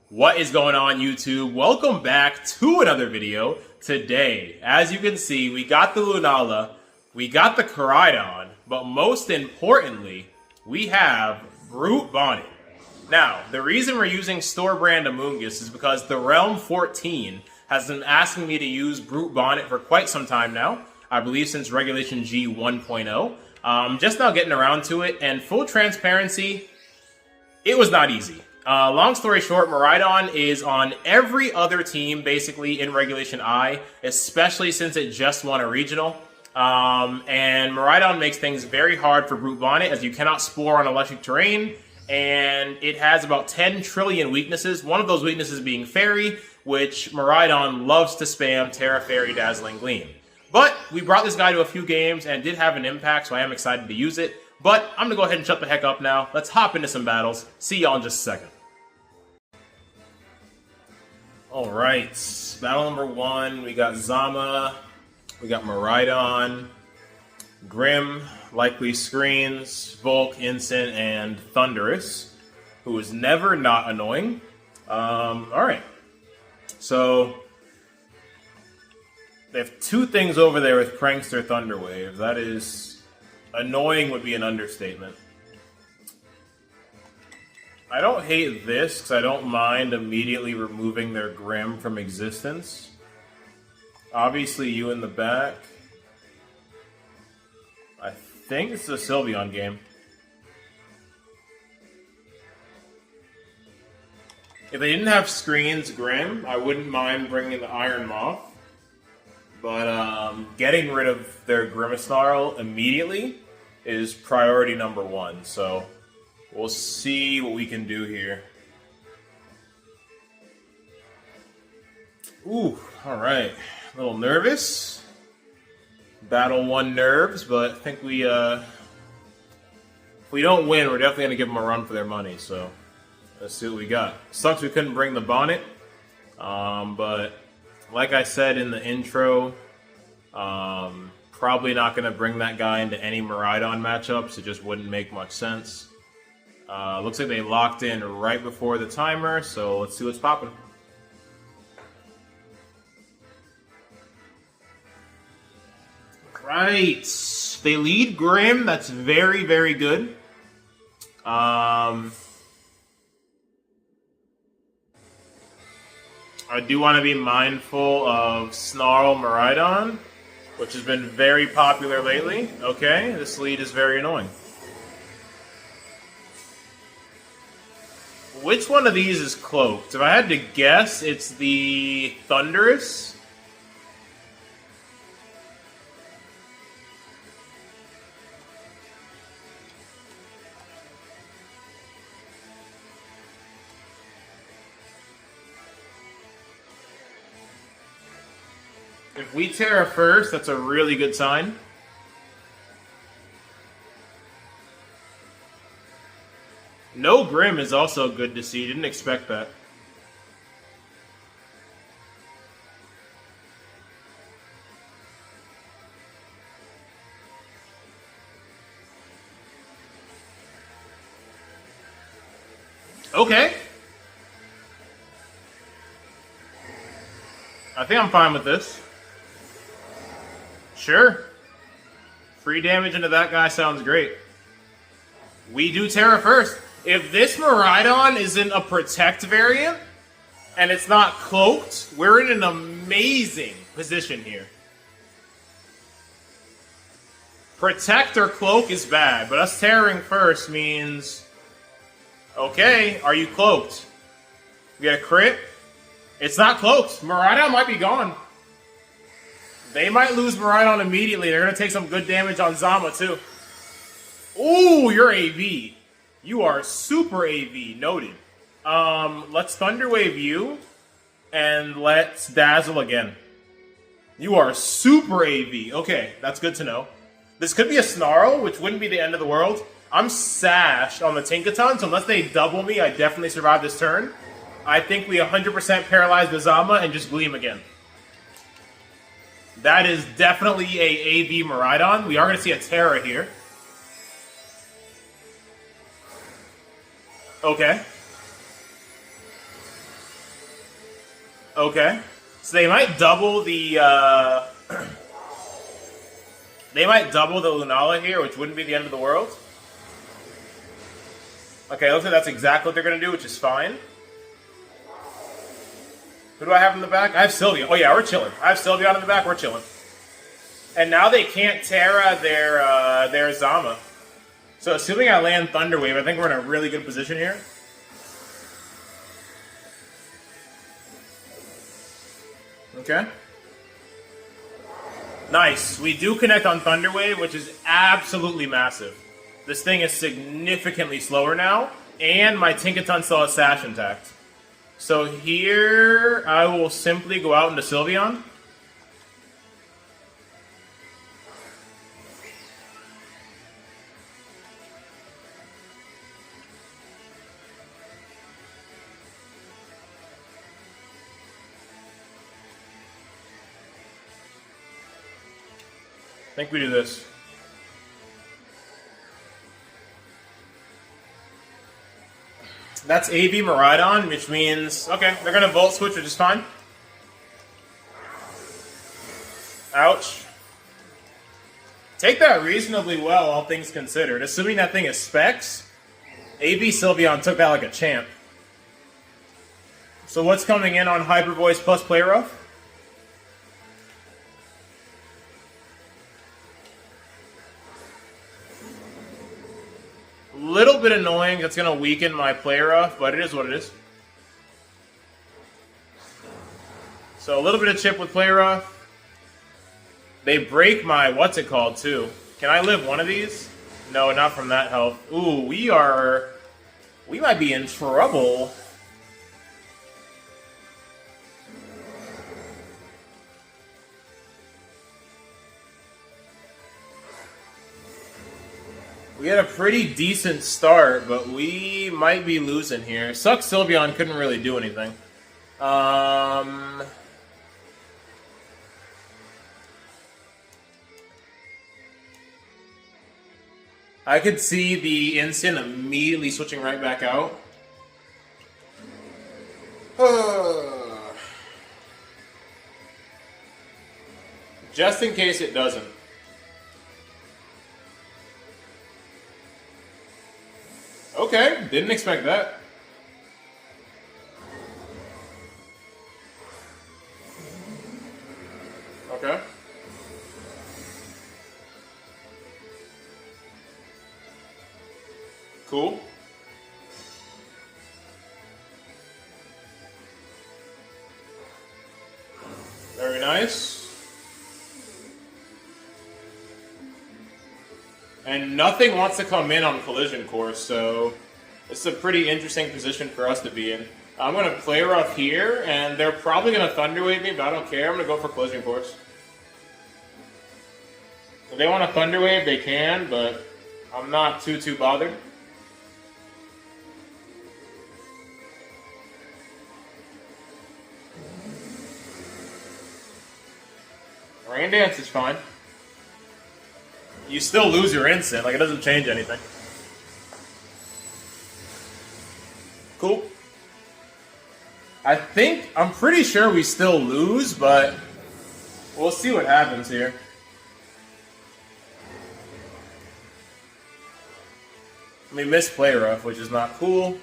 What is going on, YouTube? Welcome back to another video. Today, as you can see, we got the LUNALA, we got the Koraidon, but most importantly, we have Brute Bonnet. Now, the reason we're using store brand Amoongus is because the Realm 14 has been asking me to use Brute Bonnet for quite some time now. I believe since Regulation G 1.0. Just now getting around to it, and full transparency, it was not easy. Long story short, Koraidon is on every other team, basically, in Regulation I, especially since it just won a regional. And Koraidon makes things very hard for Brute Bonnet, as you cannot spore on electric terrain, and it has about 10 trillion weaknesses, one of those weaknesses being Fairy, which Koraidon loves to spam Terra Fairy Dazzling Gleam. But we brought this guy to a few games and did have an impact, so I am excited to use it. But I'm going to go ahead and shut the heck up now. Let's hop into some battles. See y'all in just a second. Alright, battle number 1, we got Zama, we got Koraidon, Grim, Likely Screens, Volk, Instant, and Thunderous, who is never not annoying. Alright, so they have two things over there with Prankster Thunderwave. That is, annoying would be an understatement. I don't hate this, because I don't mind immediately removing their Grim from existence. Obviously, you in the back. I think it's a Sylveon game. If they didn't have Screens Grim, I wouldn't mind bringing the Iron Moth. But getting rid of their Grimmsnarl immediately is priority number 1, so we'll see what we can do here. Ooh, alright. A little nervous. Battle 1 nerves, but I think if we don't win, we're definitely going to give them a run for their money, so let's see what we got. Sucks we couldn't bring the Bonnet, but like I said in the intro, probably not going to bring that guy into any Koraidon matchups. It just wouldn't make much sense. Looks like they locked in right before the timer, so let's see what's popping. Right, they lead Grim. That's very, very good. I do want to be mindful of Snarl Koraidon, which has been very popular lately. Okay, this lead is very annoying. Which one of these is cloaked? If I had to guess, it's the Thunderous. If we Terra first, that's a really good sign. No Grim is also good to see. Didn't expect that. Okay. I think I'm fine with this. Sure. Free damage into that guy sounds great. We do Terra first. If this Koraidon isn't a Protect variant, and it's not cloaked, we're in an amazing position here. Protect or Cloak is bad, but us Terraing first means... Okay, are you cloaked? We got a crit? It's not cloaked. Koraidon might be gone. They might lose Koraidon immediately. They're going to take some good damage on Zama, too. Ooh, you're AV. You are super AV. Noted. Let's Thunderwave you, and let's Dazzle again. You are super AV. Okay, that's good to know. This could be a Snarl, which wouldn't be the end of the world. I'm sashed on the Tinkaton, so unless they double me, I definitely survive this turn. I think we 100% paralyze the Zama and just Gleam again. That is definitely a AV Koraidon. We are going to see a Terra here. Okay. Okay. So they might double the they might double the Lunala here, which wouldn't be the end of the world. Okay, looks like that's exactly what they're gonna do, which is fine. Who do I have in the back? I have Sylveon. Oh yeah, we're chilling. I have Sylveon in the back, we're chilling. And now they can't Terra their Zama. So assuming I land Thunder Wave, I think we're in a really good position here. Okay. Nice. We do connect on Thunder Wave, which is absolutely massive. This thing is significantly slower now, and my Tinkaton still has Sash intact. So here, I will simply go out into Sylveon. I think we do this. That's AV Koraidon, which means, okay, they're going to Volt Switch, which is fine. Ouch. Take that reasonably well, all things considered. Assuming that thing is Specs, AV Sylveon took that like a champ. So what's coming in on Hyper Voice plus Play Rough? Little bit annoying. That's going to weaken my Play Rough, but it is what it is. So a little bit of chip with Play Rough. They break my what's it called too. Can I live one of these? No, not from that health. Ooh, we might be in trouble. We had a pretty decent start, but we might be losing here. Sucks Sylveon couldn't really do anything. I could see the instant immediately switching right back out. Just in case it doesn't. Okay, didn't expect that. Okay. Cool. Very nice. And nothing wants to come in on Collision Course, so it's a pretty interesting position for us to be in. I'm going to Play Rough here, and they're probably going to Thunder Wave me, but I don't care. I'm going to go for Collision Course. If they want to Thunder Wave, they can, but I'm not too bothered. Rain Dance is fine. You still lose your instant, like it doesn't change anything. Cool. I'm pretty sure we still lose, but we'll see what happens here. We miss Play Rough, which is not cool.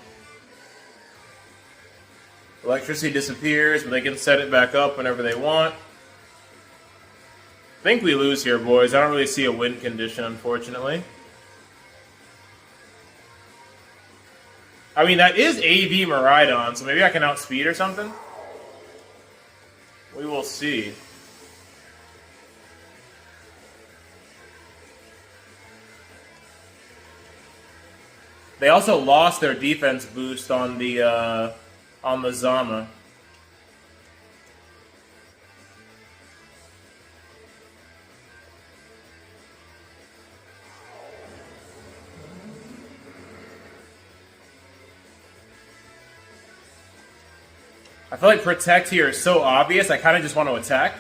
Electricity disappears, but they can set it back up whenever they want. I think we lose here, boys. I don't really see a win condition, unfortunately. I mean, that is AV Koraidon, so maybe I can outspeed or something? We will see. They also lost their defense boost on the Zama. I feel like Protect here is so obvious, I kind of just want to attack.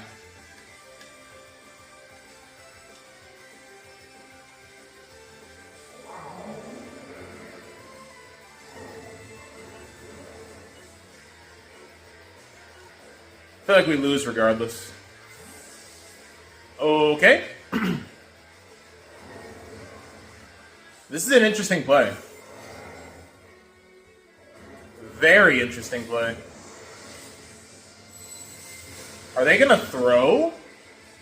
I feel like we lose regardless. Okay. This is an interesting play. Very interesting play. Are they gonna throw?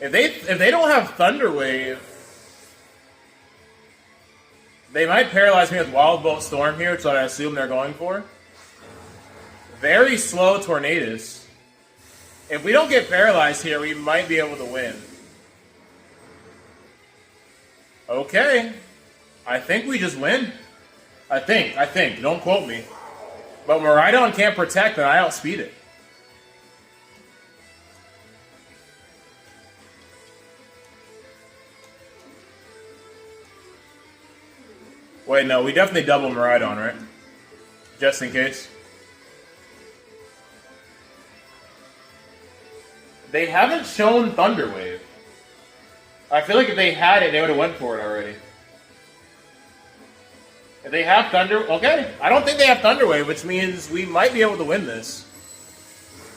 If they don't have Thunder Wave, they might paralyze me with Wild Bolt Storm here, which I assume they're going for. Very slow Tornadus. If we don't get paralyzed here, we might be able to win. Okay. I think we just win. I think. Don't quote me. But Koraidon can't protect, and I outspeed it. Wait, no, we definitely double Koraidon, right? Just in case. They haven't shown Thunder Wave. I feel like if they had it, they would have went for it already. If they have Thunder... Okay, I don't think they have Thunder Wave, which means we might be able to win this.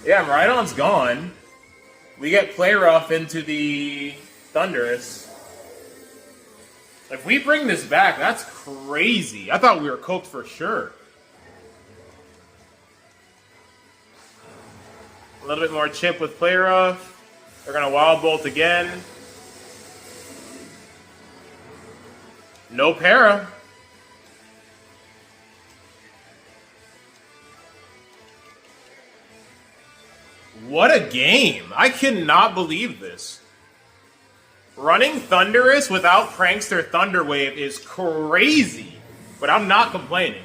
Yeah, Koraidon's gone. We get Play Rough into the Thunderous. If we bring this back, that's crazy. I thought we were cooked for sure. A little bit more chip with Play Rough. They're going to Wild Bolt again. No para. What a game. I cannot believe this. Running Thunderous without Prankster Thunder Wave is crazy. But I'm not complaining.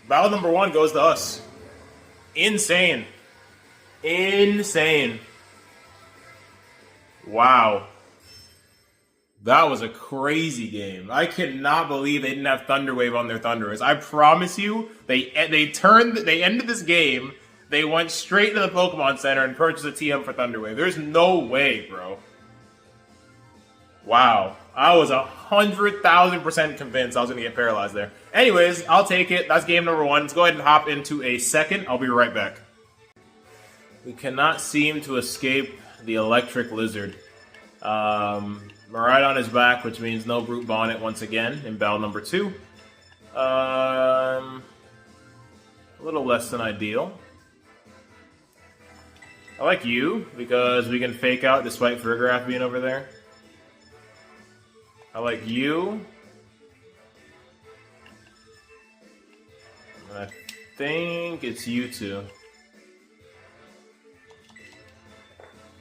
Battle number 1 goes to us. Insane. Insane. Wow. That was a crazy game. I cannot believe they didn't have Thunder Wave on their Thunderous. I promise you, they ended this game. They went straight to the Pokemon Center and purchased a TM for Thunder Wave. There's no way, bro. Wow. I was 100,000% convinced I was going to get paralyzed there. Anyways, I'll take it. That's game number 1. Let's go ahead and hop into a second. I'll be right back. We cannot seem to escape the Electric Lizard. Koraidon is back, which means no Brute Bonnet once again in battle number 2. A little less than ideal. I like you, because we can fake out despite Fergrath being over there. I like you. I think it's you two.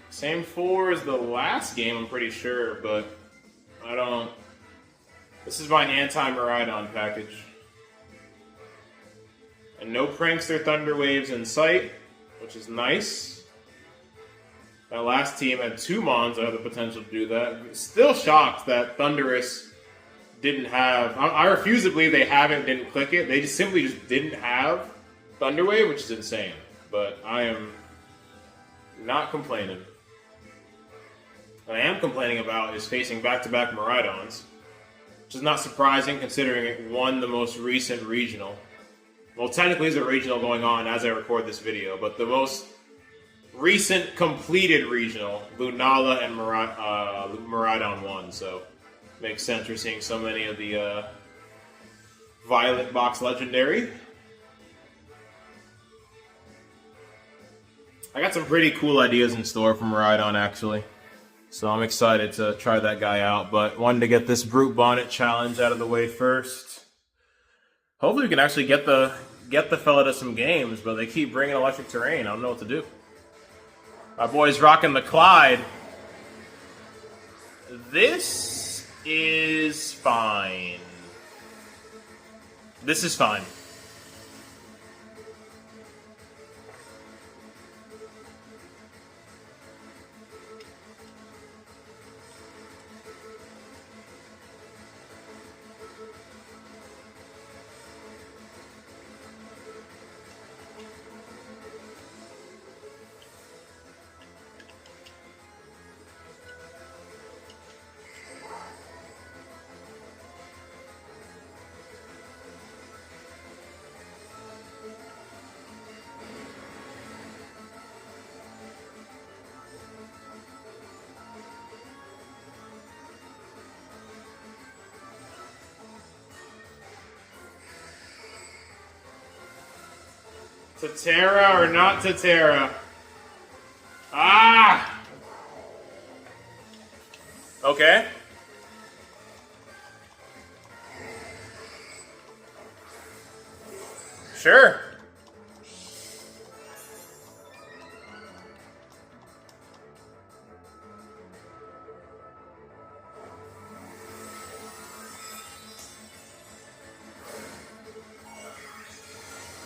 Same 4 as the last game, I'm pretty sure, but I don't... This is my anti-Koraidon package. And no Prankster Thunder Waves in sight, which is nice. That last team had 2 Mons that had the potential to do that. Still shocked that Thunderous didn't have... I refuse to believe they didn't click it. They simply didn't have Thunder Wave, which is insane. But I am not complaining. What I am complaining about is facing back-to-back Koraidons, which is not surprising considering it won the most recent regional. Well, technically there's a regional going on as I record this video, but the most recent completed regional, LUNALA and Koraidon won, so makes sense we're seeing so many of the Violet Box Legendary. I got some pretty cool ideas in store from Koraidon, actually. So I'm excited to try that guy out, but wanted to get this Brute Bonnet challenge out of the way first. Hopefully we can actually get the fella to some games, but they keep bringing Electric Terrain. I don't know what to do. My boy's rocking the Clyde. This is fine. This is fine. Tatera or not Tatera? Ah! Okay. Sure.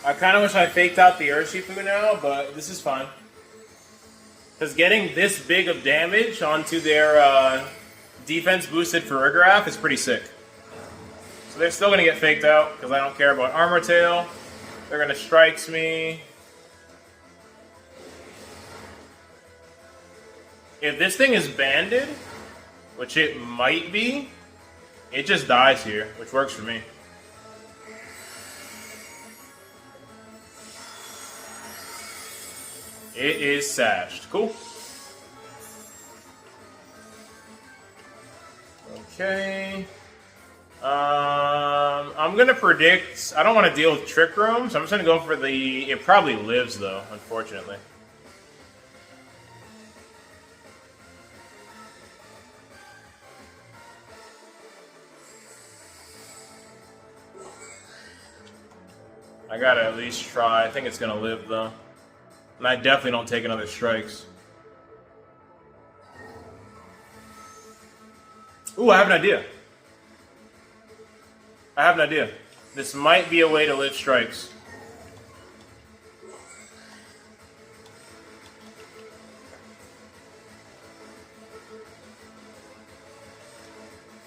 I kind of wish I faked out the Urshifu now, but this is fine. Because getting this big of damage onto their defense boosted Farigiraf is pretty sick. So they're still going to get faked out, because I don't care about Armor Tail. They're going to Strikes me. If this thing is banded, which it might be, it just dies here, which works for me. It is sashed. Cool. Okay. I'm gonna predict. I don't want to deal with Trick Room, so I'm just gonna go for the. It probably lives though, unfortunately. I gotta at least try. I think it's gonna live though. And I definitely don't take another Strikes. Ooh, I have an idea. I have an idea. This might be a way to live Strikes.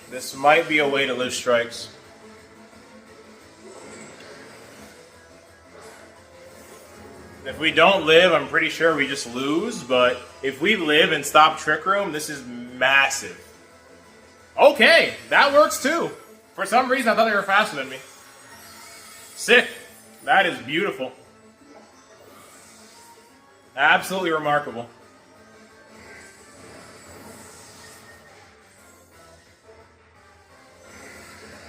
This might be a way to live Strikes. If we don't live, I'm pretty sure we just lose, but if we live and stop Trick Room, this is massive. Okay, that works too. For some reason, I thought they were faster than me. Sick. That is beautiful. Absolutely remarkable.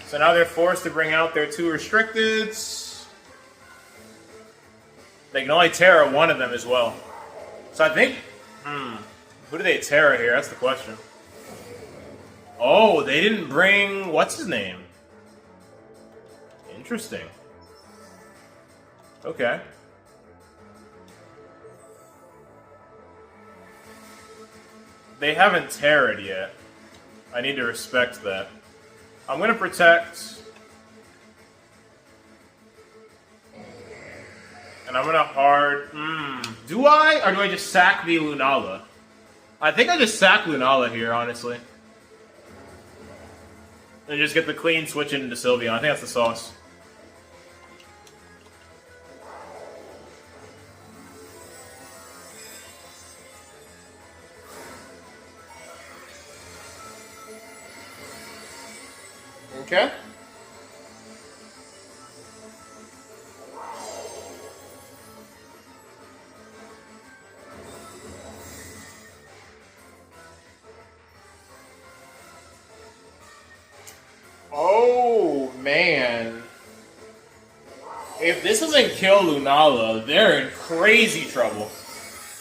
So now they're forced to bring out their 2 restricteds. They can only Terra one of them as well. So I think... who do they Terra here? That's the question. Oh, they didn't bring... What's his name? Interesting. Okay. They haven't Terra'd yet. I need to respect that. I'm going to protect... And I'm going to hard... Do I? Or do I just sack the Lunala? I think I just sack Lunala here, honestly. And just get the clean switch into Sylveon. I think that's the sauce. Okay. Oh, man. If this doesn't kill Lunala, they're in crazy trouble.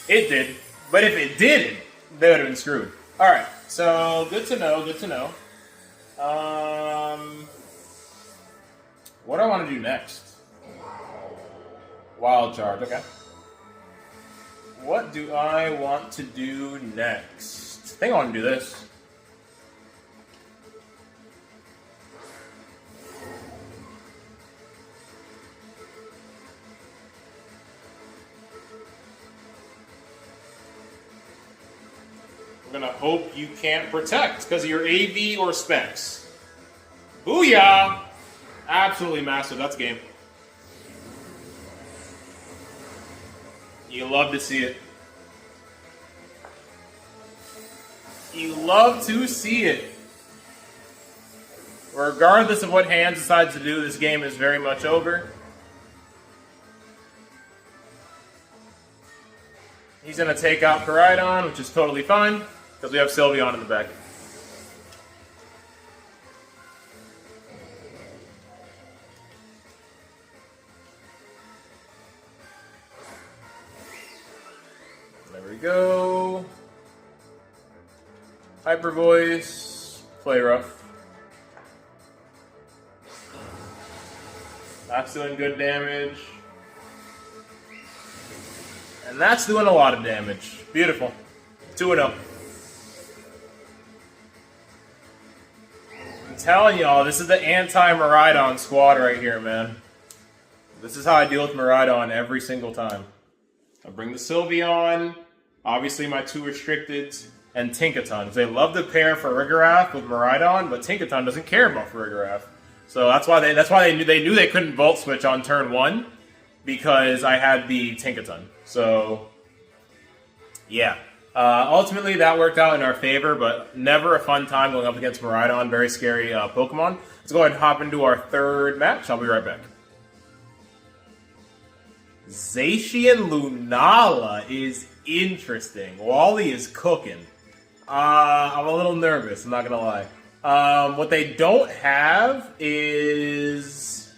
It did. But if it didn't, they would have been screwed. Alright, so good to know, good to know. What do I want to do next? Wild Charge, okay. What do I want to do next? I think I want to do this. I'm gonna hope you can't protect because of your AV or specs. Booyah! Absolutely massive. That's game. You love to see it. You love to see it. Regardless of what Hands decides to do, this game is very much over. He's going to take out Koraidon, which is totally fine, because we have Sylveon in the back. go. Hyper Voice. Play rough. That's doing good damage. And that's doing a lot of damage. Beautiful. 2-0. I'm telling y'all, this is the anti-Koraidon squad right here, man. This is how I deal with Koraidon every single time. I bring the Sylveon, obviously my 2 restricteds, and Tinkaton. They love to pair Farigiraf with Koraidon, but Tinkaton doesn't care about Farigiraf. So that's why they knew they couldn't Volt Switch on turn 1, because I had the Tinkaton. So yeah. Ultimately, that worked out in our favor, but never a fun time going up against Koraidon. Very scary Pokemon. Let's go ahead and hop into our third match. I'll be right back. Zacian Lunala is interesting. Wally is cooking. I'm a little nervous, I'm not going to lie. What they don't have is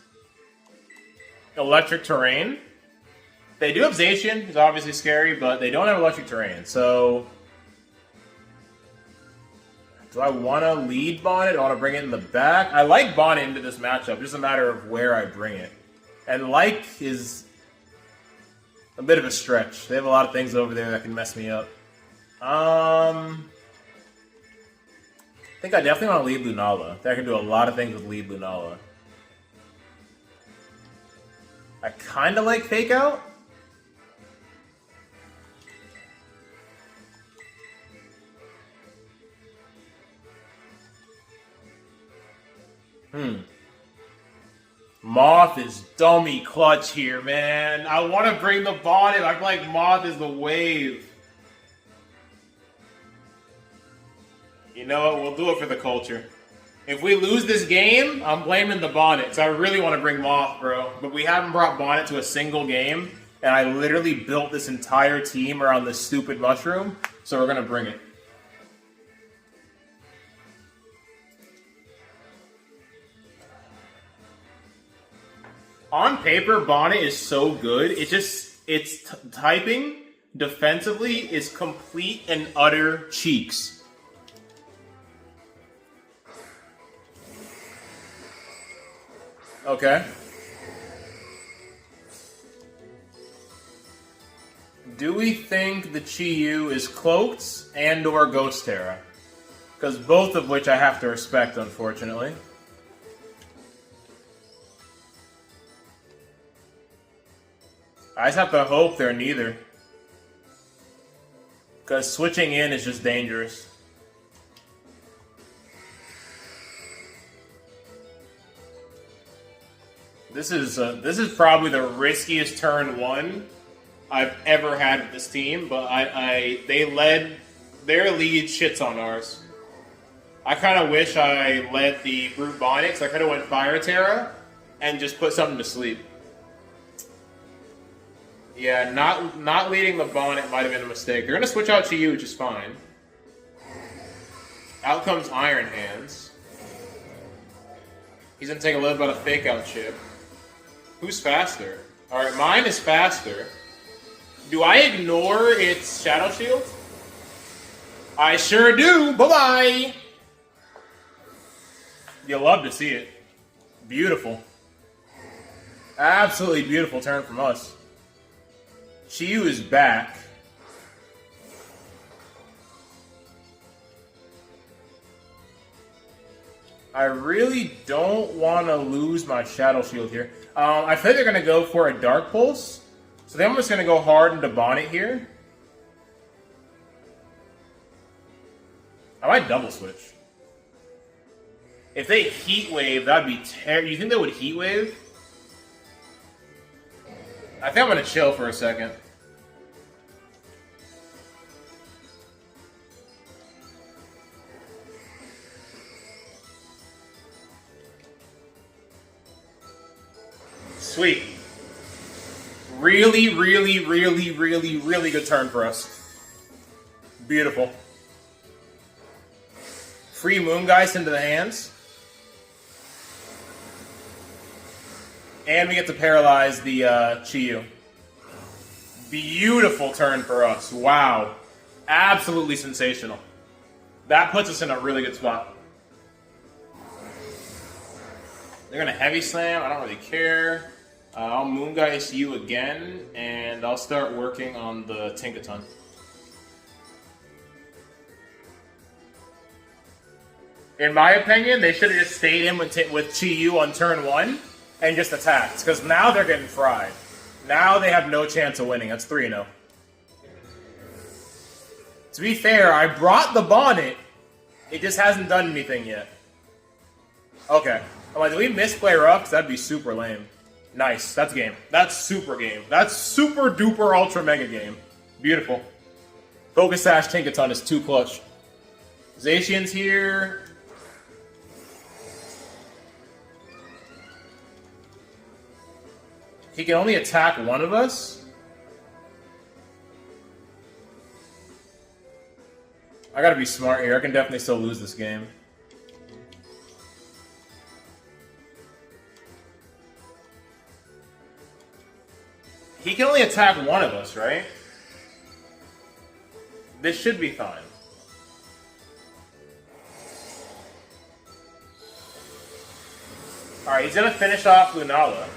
Electric Terrain. They do have Zacian, it's obviously scary, but they don't have Electric Terrain, so... Do I want to lead Bonnet? I want to bring it in the back? I like Bonnet into this matchup, just a matter of where I bring it. And like is a bit of a stretch. They have a lot of things over there that can mess me up. I think I definitely want to lead Lunala. I think I can do a lot of things with lead Lunala. I kind of like Fake Out. Moth is dummy clutch here, man. I want to bring the Bonnet. I feel like Moth is the wave. You know what? We'll do it for the culture. If we lose this game, I'm blaming the Bonnet. So I really want to bring Moth, bro. But we haven't brought Bonnet to a single game. And I literally built this entire team around this stupid mushroom. So we're going to bring it. On paper, Bonnet is so good. Its typing defensively is complete and utter cheeks. Okay. Do we think the Chi-Yu is Cloaked and or Ghost Terra? Because both of which I have to respect, unfortunately. I just have to hope they're neither. Because switching in is just dangerous. This is probably the riskiest turn 1 I've ever had with this team, but their lead shits on ours. I kind of wish I led the Brute Bonnet, because I could have went Fire Terra and just put something to sleep. Yeah, not leading the Bonnet might have been a mistake. They're going to switch out Chi-Yu, which is fine. Out comes Iron Hands. He's going to take a little bit of Fake Out chip. Who's faster? Alright, mine is faster. Do I ignore its Shadow Shield? I sure do! Bye-bye! You'll love to see it. Beautiful. Absolutely beautiful turn from us. Chi-Yu is back. I really don't want to lose my Shadow Shield here. I think they're going to go for a Dark Pulse. So then I'm just going to go hard into Bonnet here. I might double switch. If they Heat Wave, that'd be terrible. You think they would Heat Wave? I think I'm going to chill for a second. Sweet. Really, really, really, really, really good turn for us. Beautiful. Free Moongeist into the hands. And we get to paralyze the Chi-Yu. Beautiful turn for us. Wow. Absolutely sensational. That puts us in a really good spot. They're going to heavy slam. I don't really care. I'll Moongeist you again, and I'll start working on the Tinkaton. In my opinion, they should have just stayed in with Chi-Yu on turn 1 and just attacked, because now they're getting fried. Now they have no chance of winning. That's 3-0. To be fair, I brought the Bonnet. It just hasn't done anything yet. Okay. I'm like, did we misplay rough? That'd be super lame. Nice. That's game. That's super game. That's super duper ultra mega game. Beautiful. Focus Sash Tinkaton is too clutch. Zacian's here. He can only attack one of us? I gotta be smart here. I can definitely still lose this game. He can only attack one of us, right? This should be fine. Alright, he's gonna finish off Lunala.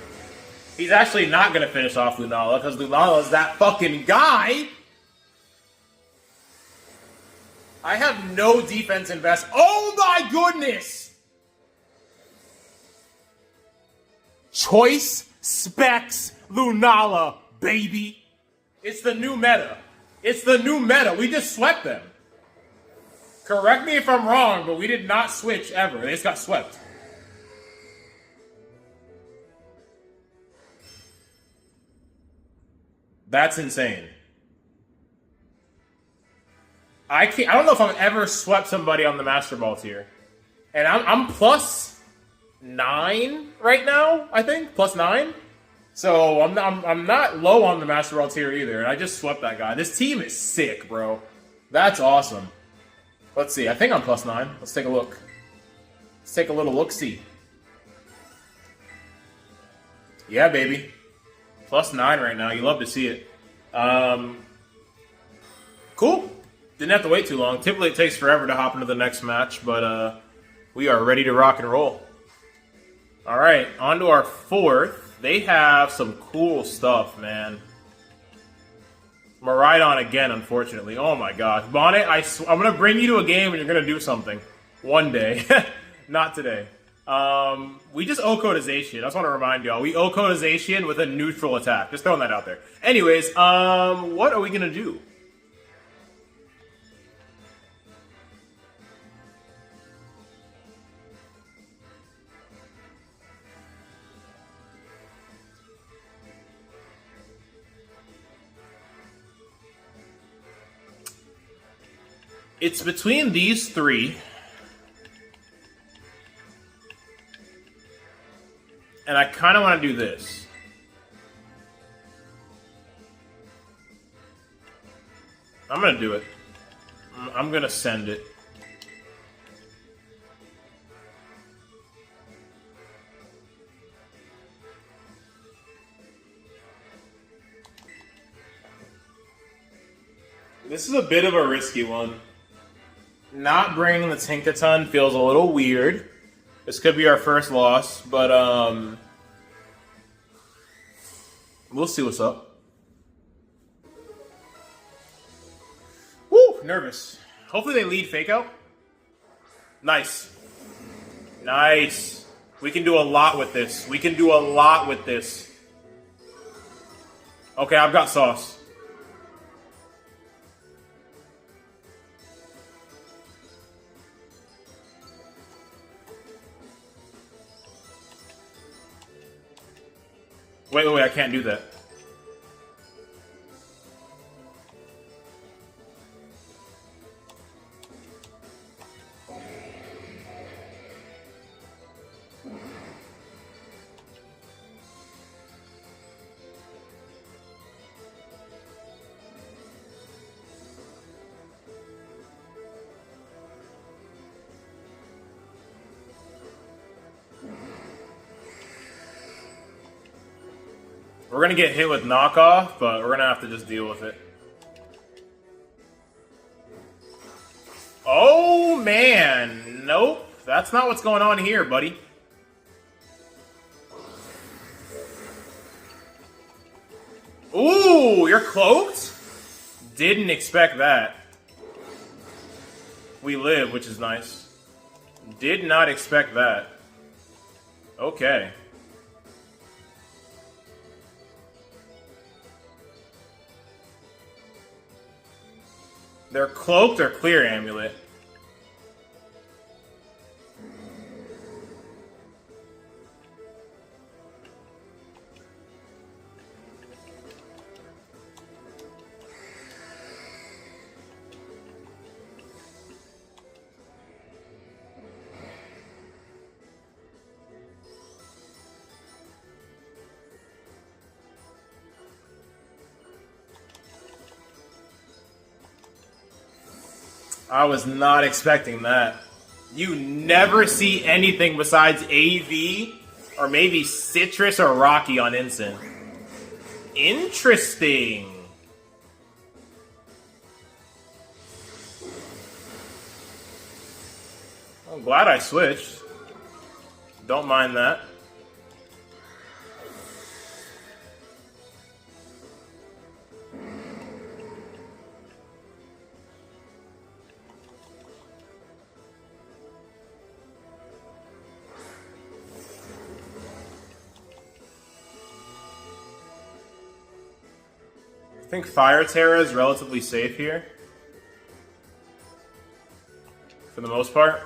He's actually not gonna finish off Lunala, because Lunala is that fucking guy! I have no defense invest. Oh my goodness! Choice Specs Lunala, baby. It's the new meta. It's the new meta. We just swept them. Correct me if I'm wrong, but we did not switch ever. They just got swept. That's insane. I don't know if I've ever swept somebody on the Master Ball tier. And I'm plus 9 right now, I think. Plus 9. So I'm not low on the Master Ball tier either. And I just swept that guy. This team is sick, bro. That's awesome. Let's see. I think I'm plus 9. Let's take a look. Let's take a little look-see. Yeah, baby. Plus 9 right now. You love to see it. Cool. Didn't have to wait too long. Typically it takes forever to hop into the next match, but we are ready to rock and roll. Alright, on to our 4th. They have some cool stuff, man. Koraidon again, unfortunately. Oh my gosh. Bonnet, I'm going to bring you to a game and you're going to do something. One day. Not today. We just Oko to Zacian. I just want to remind y'all. We Oko to Zacian with a neutral attack. Just throwing that out there. Anyways, what are we going to do? It's between these 3. And I kind of want to do this. I'm going to do it. I'm going to send it. This is a bit of a risky one. Not bringing the Tinkaton feels a little weird. This could be our first loss, but we'll see what's up. Woo! Nervous. Hopefully they lead fake out. Nice. Nice. We can do a lot with this. We can do a lot with this. Okay, I've got sauce. Wait, I can't do that. We're gonna get hit with knockoff, but we're gonna have to just deal with it. Oh, man. Nope. That's not what's going on here, buddy. Ooh, you're cloaked? Didn't expect that. We live, which is nice. Did not expect that. Okay. They're cloaked or clear amulet. I was not expecting that. You never see anything besides AV or maybe Citrus or Rocky on Ensign. Interesting. I'm glad I switched. Don't mind that. I think Fire Terra is relatively safe here. For the most part.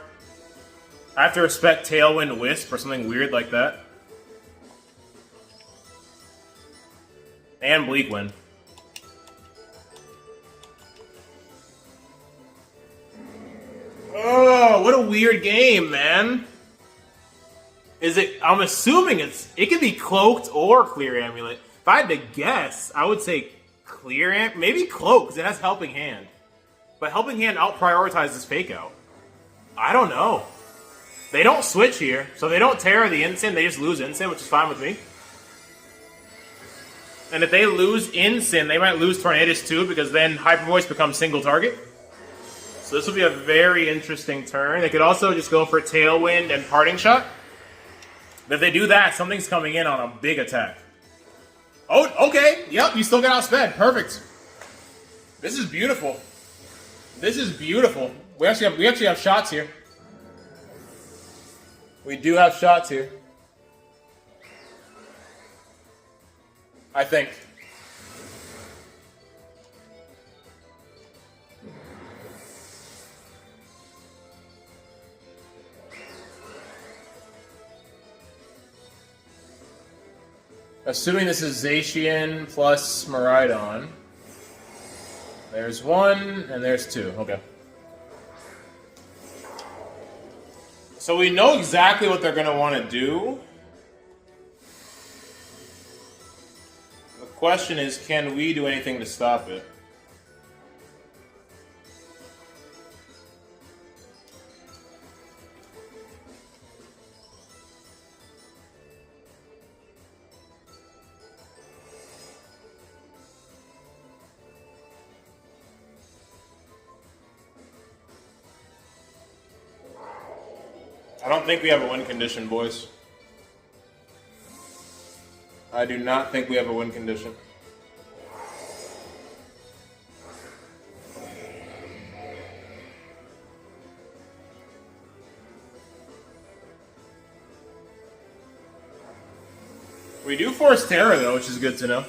I have to respect Tailwind Wisp or something weird like that. And Bleak Wind. Oh, what a weird game, man. Is it? I'm assuming it could be Cloaked or Clear Amulet. If I had to guess, I would say Clear Amulet. Maybe Cloak, because it has Helping Hand. But Helping Hand out-prioritizes Fake Out. I don't know. They don't switch here, so they don't Terra the Ensign, they just lose Ensign, which is fine with me. And if they lose Ensign, they might lose Tornadus too, because then Hyper Voice becomes single target. So this will be a very interesting turn. They could also just go for Tailwind and Parting Shot. But if they do that, something's coming in on a big attack. Oh, okay. Yep, you still got outsped. Perfect. This is beautiful. This is beautiful. We actually have shots here. We do have shots here. I think. Assuming this is Zacian plus Koraidon. There's one, and there's two. Okay. So we know exactly what they're going to want to do. The question is, can we do anything to stop it? I don't think we have a win condition, boys. I do not think we have a win condition. We do force Terra, though, which is good to know.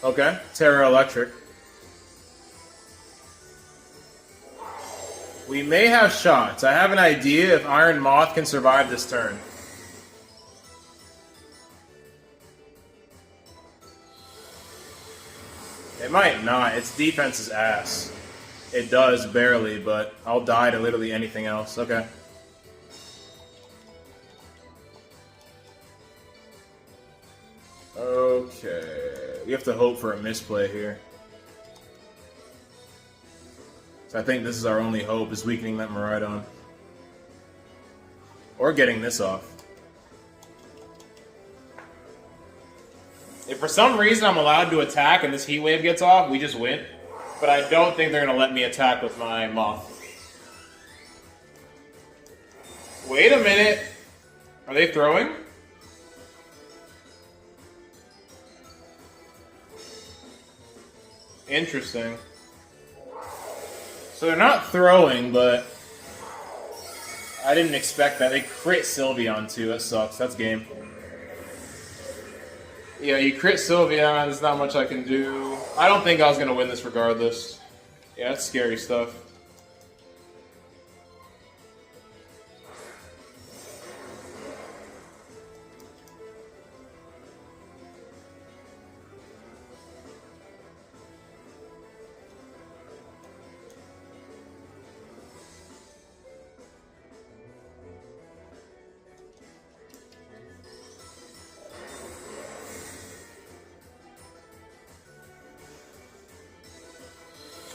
Okay, Terra Electric. We may have shots. I have an idea if Iron Moth can survive this turn. It might not. Its defense is ass. It does, barely, but I'll die to literally anything else. Okay. Okay. We have to hope for a misplay here. So I think this is our only hope, is weakening that Koraidon. Or getting this off. If for some reason I'm allowed to attack and this heat wave gets off, we just win. But I don't think they're going to let me attack with my Moth. Wait a minute. Are they throwing? Interesting. So they're not throwing, but I didn't expect that. They crit Sylveon too. That sucks. That's game. Yeah, you crit Sylveon. There's not much I can do. I don't think I was going to win this regardless. Yeah, that's scary stuff.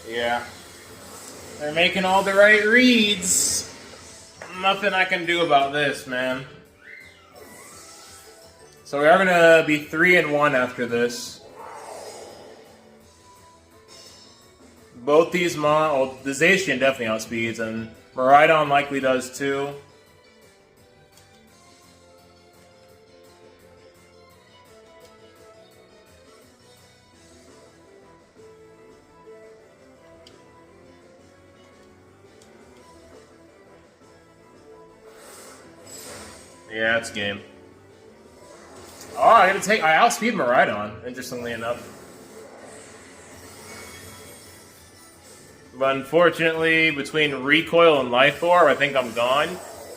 Yeah. They're making all the right reads. Nothing I can do about this, man. So we are going to be 3-1 after this. Both these the Zacian definitely outspeeds, and Koraidon likely does too. Yeah, it's game. Oh, I outspeed Koraidon, interestingly enough. But unfortunately, between Recoil and Life Orb, I think I'm gone.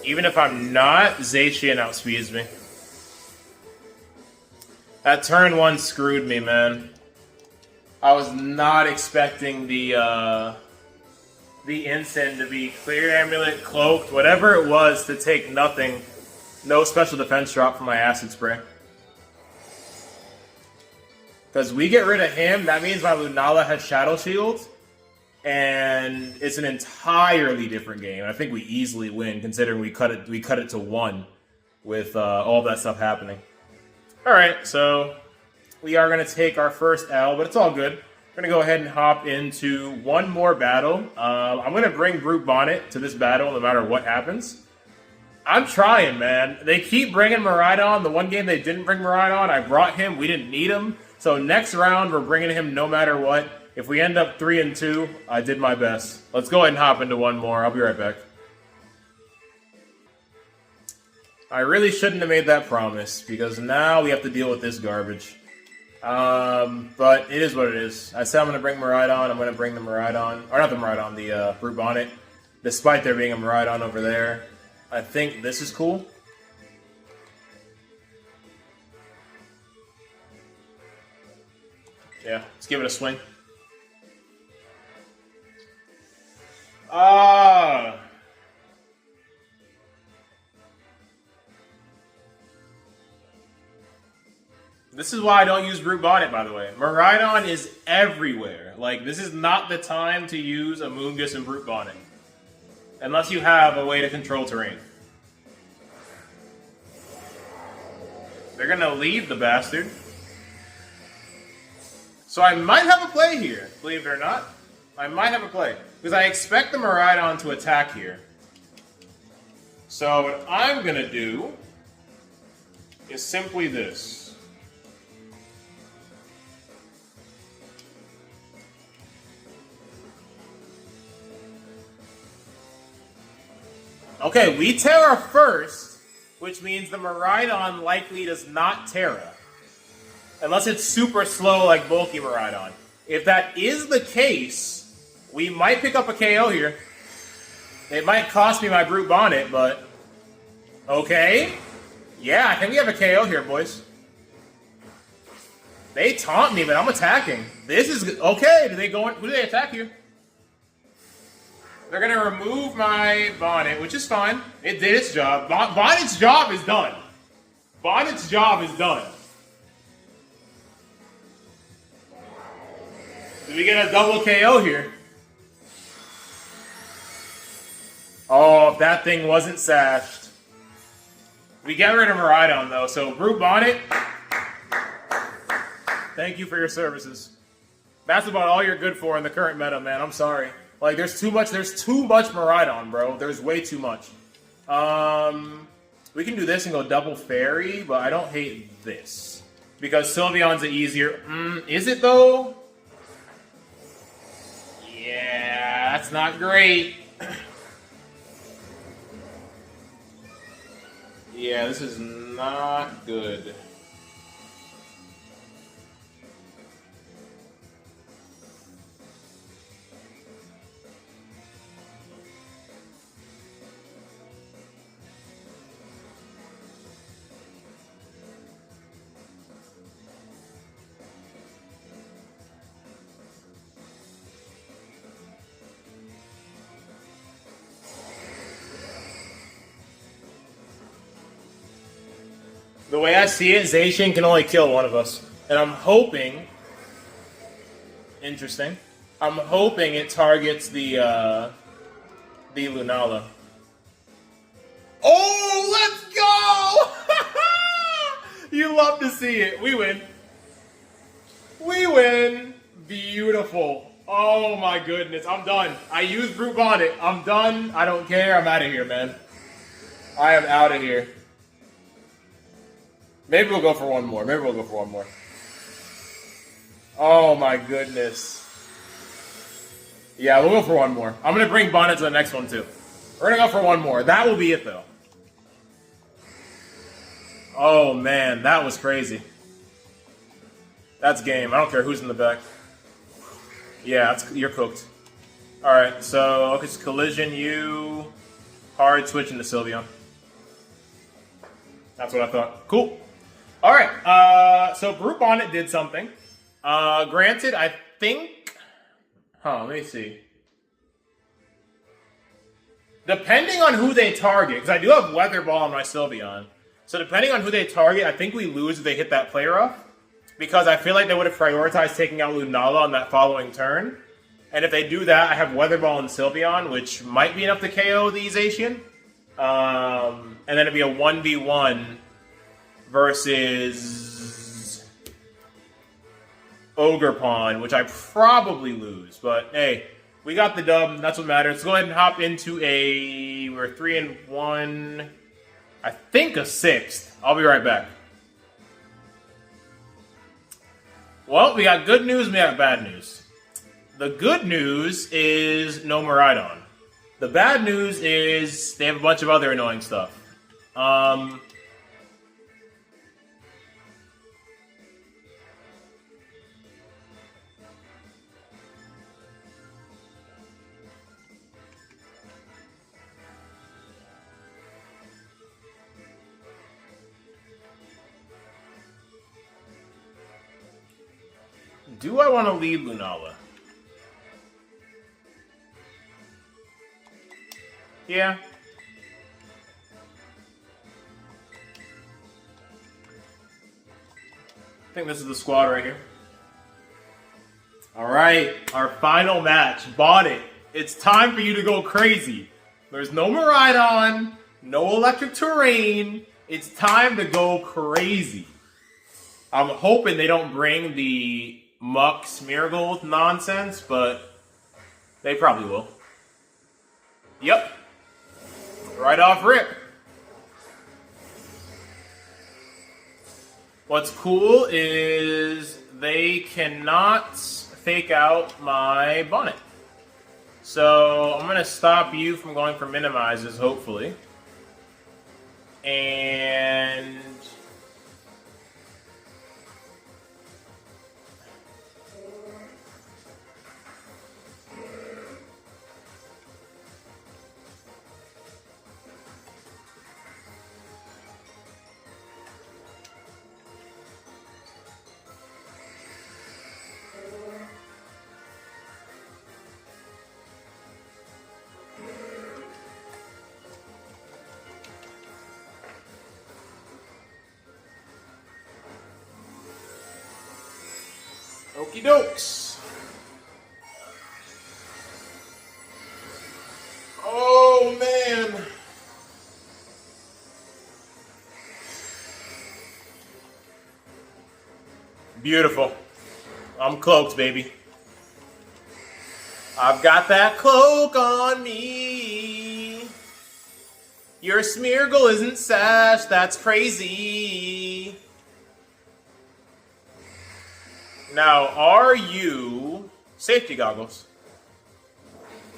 Even if I'm not, Zacian outspeeds me. That turn 1 screwed me, man. I was not expecting the instant to be Clear Amulet, Cloaked, whatever it was, to take nothing. No special defense drop from my Acid Spray. Because we get rid of him, that means my Lunala has Shadow Shield. And it's an entirely different game. I think we easily win, considering we cut it to 1 with all that stuff happening. Alright, so we are going to take our first L, but it's all good. We're going to go ahead and hop into one more battle. I'm going to bring Brute Bonnet to this battle no matter what happens. I'm trying, man. They keep bringing Koraidon. The one game they didn't bring Koraidon, I brought him. We didn't need him. So next round, we're bringing him no matter what. If we end up 3-2, I did my best. Let's go ahead and hop into one more. I'll be right back. I really shouldn't have made that promise, because now we have to deal with this garbage. But it is what it is. I said I'm going to bring Koraidon. I'm going to bring the Koraidon. Or not the Koraidon, the Brute Bonnet. Despite there being a Koraidon over there. I think this is cool. Yeah, let's give it a swing. This is why I don't use Brute Bonnet, by the way. Koraidon is everywhere. Like, this is not the time to use a Moongus and Brute Bonnet. Unless you have a way to control terrain. They're gonna leave the bastard. So I might have a play here, believe it or not. I might have a play. Because I expect the Koraidon to attack here. So what I'm gonna do is simply this. Okay, we Terra first, which means the Koraidon likely does not Terra. Unless it's super slow like bulky Koraidon. If that is the case, we might pick up a KO here. It might cost me my Brute Bonnet, but... Okay. Yeah, I think we have a KO here, boys. They taunt me, but I'm attacking. This is... Okay, do they go in... Who do they attack here? They're going to remove my Bonnet, which is fine. It did its job. Bonnet's job is done. Bonnet's job is done. Did we get a double KO here? Oh, if that thing wasn't sashed. We get rid of Koraidon, though, so Brute Bonnet, thank you for your services. That's about all you're good for in the current meta, man. I'm sorry. Like, there's too much Koraidon, bro. There's way too much. We can do this and go double fairy, but I don't hate this. Because Sylveon's the easier... is it, though? Yeah, that's not great. Yeah, this is not good. The way I see it, Zacian can only kill one of us. And I'm hoping... Interesting. I'm hoping it targets the Lunala. Oh, let's go! You love to see it. We win. We win. Beautiful. Oh my goodness. I'm done. I used Brute Bonnet. I'm done. I don't care. I'm out of here, man. I am out of here. Maybe we'll go for one more. Maybe we'll go for one more. Oh my goodness. Yeah, we'll go for one more. I'm going to bring Bonnet to the next one too. We're going to go for one more. That will be it though. Oh man, that was crazy. That's game. I don't care who's in the back. Yeah, you're cooked. Alright, so it's Collision, you... Hard switch into Sylveon. That's what I thought. Cool. Alright, so Brute Bonnet did something. Granted, I think... let me see. Depending on who they target, because I do have Weather Ball on my Sylveon. So depending on who they target, I think we lose if they hit that player off. Because I feel like they would have prioritized taking out Lunala on that following turn. And if they do that, I have Weather Ball and Sylveon, which might be enough to KO the Zacian. And then it'd be a 1v1 versus Ogerpon, which I probably lose. But hey, we got the dub. That's what matters. Let's go ahead and hop into we're 3-1. I think a 6th. I'll be right back. Well, we got good news and we got bad news. The good news is no Koraidon. The bad news is they have a bunch of other annoying stuff. Do I want to lead Lunala? Yeah. I think this is the squad right here. Alright, our final match. Bonnet. It's time for you to go crazy. There's no Koraidon, no electric terrain. It's time to go crazy. I'm hoping they don't bring the Muck Smeargle nonsense, but they probably will. Yep. Right off rip. What's cool is they cannot fake out my Bonnet. So I'm going to stop you from going for minimizes, hopefully. And... Okie dokes. Oh, man. Beautiful. I'm cloaked, baby. I've got that cloak on me. Your Smeargle isn't sash, that's crazy. Now, are you safety goggles?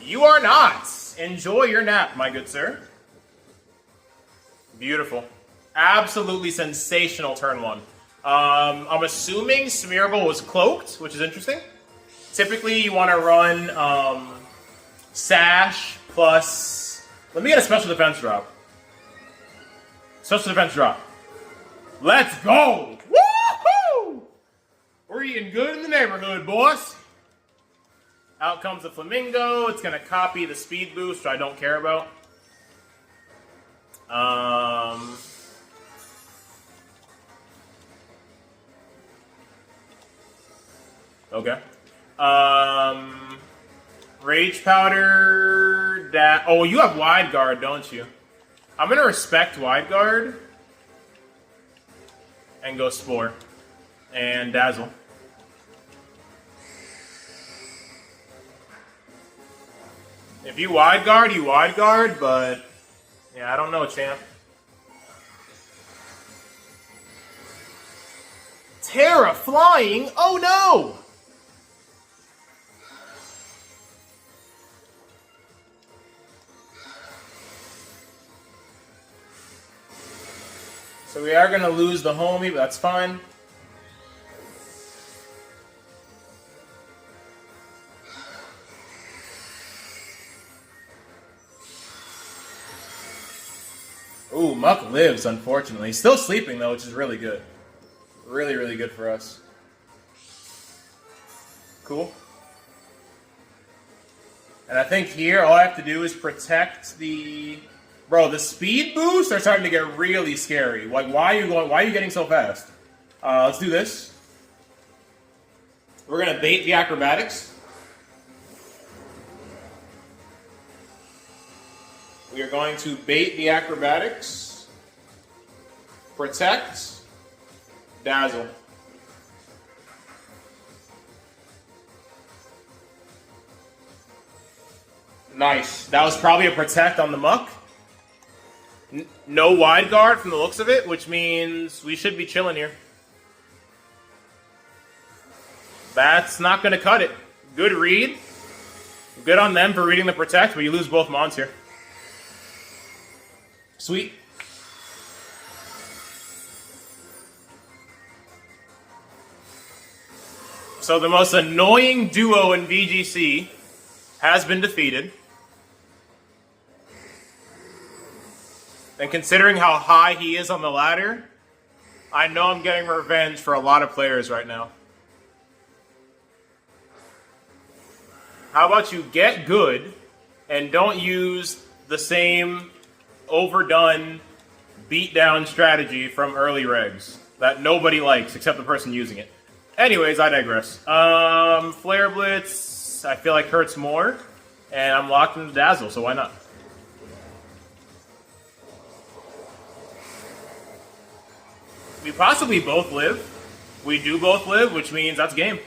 You are not. Enjoy your nap, my good sir. Beautiful. Absolutely sensational turn one. I'm assuming Smeargle was cloaked, which is interesting. Typically, you want to run Sash plus... Let me get a special defense drop. Special defense drop. Let's go! Woohoo! We're eating good in the neighborhood, boys. Out comes the Flamingo. It's going to copy the speed boost, which I don't care about. Okay. Rage Powder. Oh, you have Wide Guard, don't you? I'm going to respect Wide Guard. And go Spore. And Dazzle. If you Wide Guard, you Wide Guard, but... Yeah, I don't know, champ. Terra flying? Oh no! So we are going to lose the homie, but that's fine. Ooh, Muck lives, unfortunately. He's still sleeping, though, which is really good. Really, really good for us. Cool. And I think here, all I have to do is protect the... Bro, the speed boosts are starting to get really scary. Like, why are you getting so fast? Let's do this. We're going to bait the acrobatics. We are going to bait the acrobatics. Protect. Dazzle. Nice. That was probably a protect on the Muck. No Wide Guard from the looks of it, which means we should be chilling here. That's not going to cut it. Good read. Good on them for reading the protect, but you lose both Mons here. Sweet. So the most annoying duo in VGC has been defeated. And considering how high he is on the ladder, I know I'm getting revenge for a lot of players right now. How about you get good and don't use the same overdone beatdown strategy from early regs that nobody likes except the person using it. Anyways, I digress. Flare Blitz, I feel like hurts more, and I'm locked into Dazzle, so why not? We possibly both live. We do both live, which means that's game.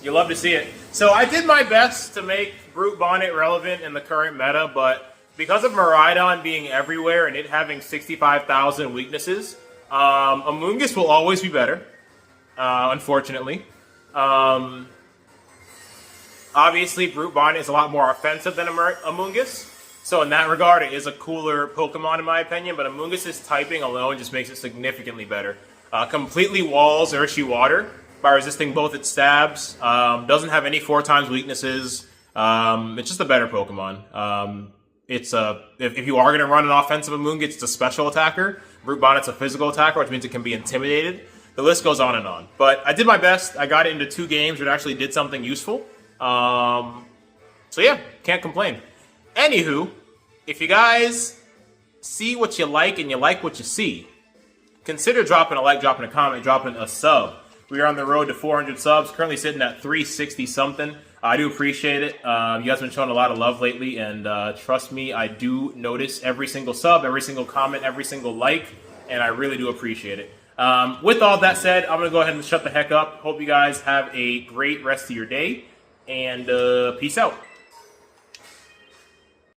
You love to see it. So I did my best to make Brute Bonnet relevant in the current meta, but because of Koraidon being everywhere and it having 65,000 weaknesses, Amoonguss will always be better, unfortunately. Obviously, Brute Bonnet is a lot more offensive than Amoonguss, so in that regard, it is a cooler Pokemon in my opinion, but Amoonguss's typing alone just makes it significantly better. Completely walls Urshiwater by resisting both its stabs. Doesn't have any 4x weaknesses. It's just a better Pokemon. If you are going to run an offensive Amoonguss, it's a special attacker. Brute Bonnet's a physical attacker, which means it can be intimidated. The list goes on and on. But I did my best. I got it into 2 games where it actually did something useful. So yeah, can't complain. Anywho, if you guys see what you like and you like what you see, consider dropping a like, dropping a comment, dropping a sub. We are on the road to 400 subs, currently sitting at 360 something. I do appreciate it. You guys have been showing a lot of love lately, and trust me, I do notice every single sub, every single comment, every single like, and I really do appreciate it. With all that said, I'm going to go ahead and shut the heck up. Hope you guys have a great rest of your day, and peace out.